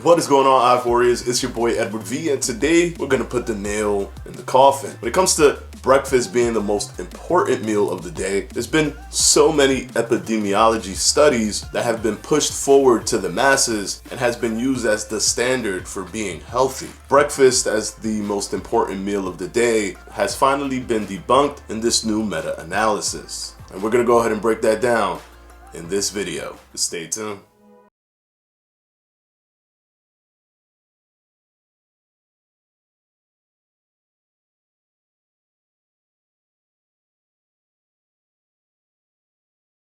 What is going on, Hive Warriors? It's your boy Edward V, and today we're gonna put the nail in the coffin. When it comes to breakfast being the most important meal of the day, there's been so many epidemiology studies that have been pushed forward to the masses and has been used as the standard for being healthy. Breakfast as the most important meal of the day has finally been debunked in this new meta-analysis. And we're gonna go ahead and break that down in this video. Stay tuned.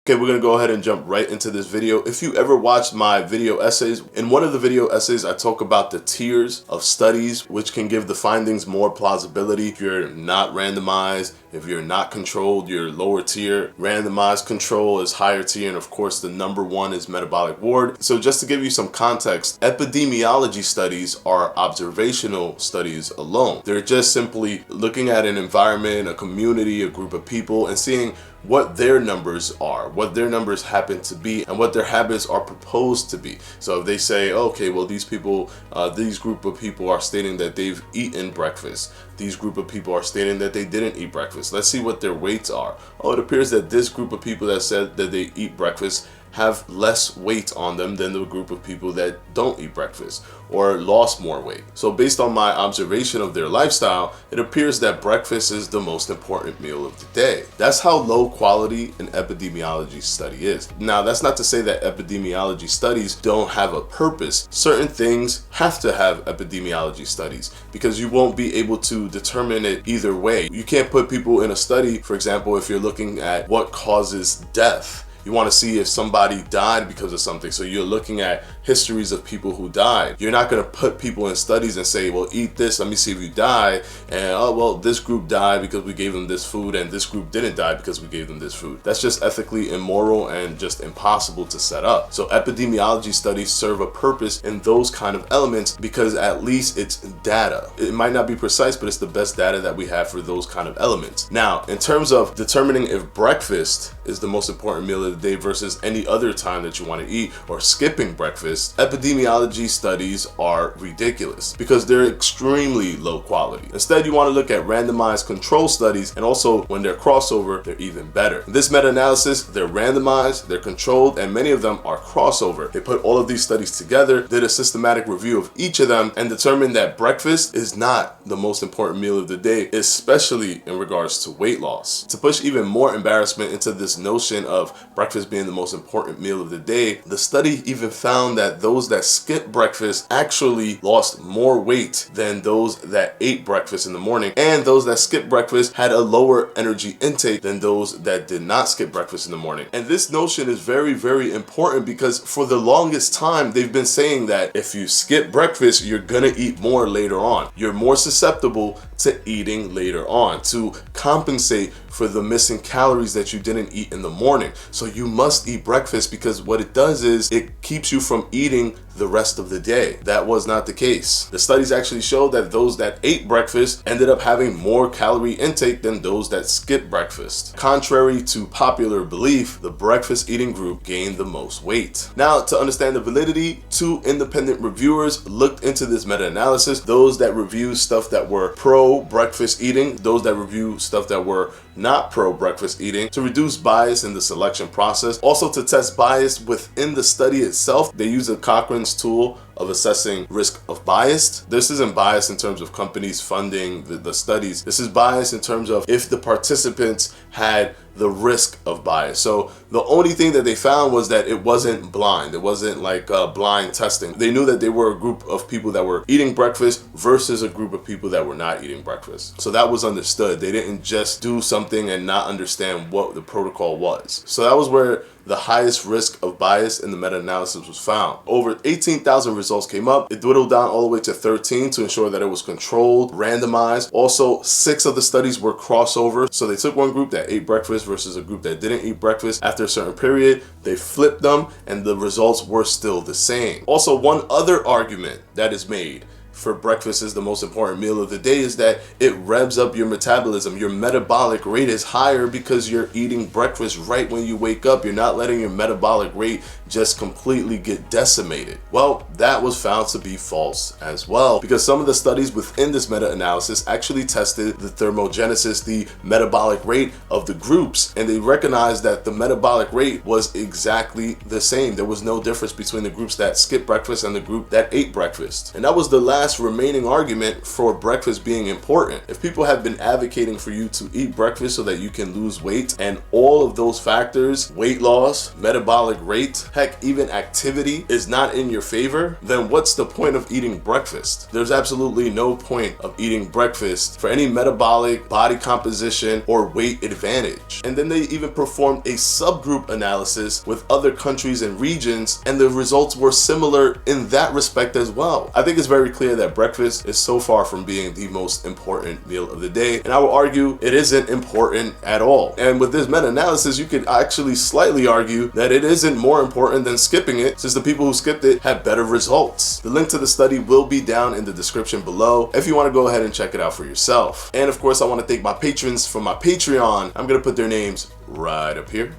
Okay, we're gonna go ahead and jump right into this video. If you ever watched my video essays, in one of the video essays, I talk about the tiers of studies, which can give the findings more plausibility. If you're not randomized, if you're not controlled, you're lower tier. Randomized control is higher tier, and of course, the number one is metabolic ward. So just to give you some context, epidemiology studies are observational studies alone. They're just simply looking at an environment, a community, a group of people, and seeing what their numbers are, what their numbers happen to be, and what their habits are proposed to be. So if they say, okay, well, these people, these group of people are stating that they've eaten breakfast. These group of people are stating that they didn't eat breakfast. Let's see what their weights are. Oh, it appears that this group of people that said that they eat breakfast have less weight on them than the group of people that don't eat breakfast or lost more weight. So based on my observation of their lifestyle, it appears that breakfast is the most important meal of the day. That's how low quality an epidemiology study is. Now, that's not to say that epidemiology studies don't have a purpose. Certain things have to have epidemiology studies because you won't be able to determine it either way. You can't put people in a study, for example, if you're looking at what causes death. You want to see if somebody died because of something. So you're looking at histories of people who died. You're not going to put people in studies and say, well, eat this, let me see if you die. And oh, well, this group died because we gave them this food, and this group didn't die because we gave them this food. That's just ethically immoral and just impossible to set up. So epidemiology studies serve a purpose in those kind of elements because at least it's data. It might not be precise, but it's the best data that we have for those kind of elements. Now, in terms of determining if breakfast is the most important meal of the day versus any other time that you want to eat, or skipping breakfast, epidemiology studies are ridiculous because they're extremely low quality. Instead, you want to look at randomized control studies, and also when they're crossover, they're even better. In this meta-analysis, they're randomized, they're controlled, and many of them are crossover. They put all of these studies together, did a systematic review of each of them, and determined that breakfast is not the most important meal of the day, especially in regards to weight loss. To push even more embarrassment into this notion of breakfast being the most important meal of the day, the study even found that those that skipped breakfast actually lost more weight than those that ate breakfast in the morning, and those that skipped breakfast had a lower energy intake than those that did not skip breakfast in the morning. And this notion is very, very important because for the longest time, they've been saying that if you skip breakfast, you're gonna eat more later on. You're more susceptible to eating later on to compensate for the missing calories that you didn't eat in the morning. So you must eat breakfast because what it does is it keeps you from eating the rest of the day. That was not the case. The studies actually showed that those that ate breakfast ended up having more calorie intake than those that skipped breakfast. Contrary to popular belief, the breakfast eating group gained the most weight. Now, to understand the validity, 2 independent reviewers looked into this meta-analysis. Those that reviewed stuff that were pro-breakfast eating, those that reviewed stuff that were not pro-breakfast eating, to reduce bias in the selection process. Also, to test bias within the study itself, they use a Cochrane's tool of assessing risk of bias. This isn't bias in terms of companies funding the studies. This is bias in terms of if the participants had the risk of bias. So the only thing that they found was that it wasn't blind. It wasn't like blind testing. They knew that they were a group of people that were eating breakfast versus a group of people that were not eating breakfast. So that was understood. They didn't just do something and not understand what the protocol was. So that was where the highest risk of bias in the meta-analysis was found. Over 18,000 results came up. It dwindled down all the way to 13 to ensure that it was controlled, randomized. Also, 6 of the studies were crossover. So they took one group that ate breakfast versus a group that didn't eat breakfast. After a certain period, they flipped them and the results were still the same. Also, one other argument that is made for breakfast is the most important meal of the day is that it revs up your metabolism. Your metabolic rate is higher because you're eating breakfast right when you wake up. You're not letting your metabolic rate just completely get decimated. Well, that was found to be false as well, because some of the studies within this meta-analysis actually tested the thermogenesis, the metabolic rate of the groups, and they recognized that the metabolic rate was exactly the same. There was no difference between the groups that skipped breakfast and the group that ate breakfast. And that was the last remaining argument for breakfast being important. If people have been advocating for you to eat breakfast so that you can lose weight, and all of those factors, weight loss, metabolic rate, heck, even activity, is not in your favor, then what's the point of eating breakfast? There's absolutely no point of eating breakfast for any metabolic, body composition, or weight advantage. And then they even performed a subgroup analysis with other countries and regions, and the results were similar in that respect as well. I think it's very clear that breakfast is so far from being the most important meal of the day, and I will argue it isn't important at all. And with this meta-analysis, you could actually slightly argue that it isn't more important than skipping it, since the people who skipped it had better results. The link to the study will be down in the description below if you want to go ahead and check it out for yourself. And of course, I want to thank my patrons for my Patreon. I'm going to put their names right up here.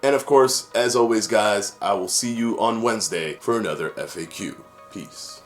And of course, as always, guys, I will see you on Wednesday for another FAQ. Peace.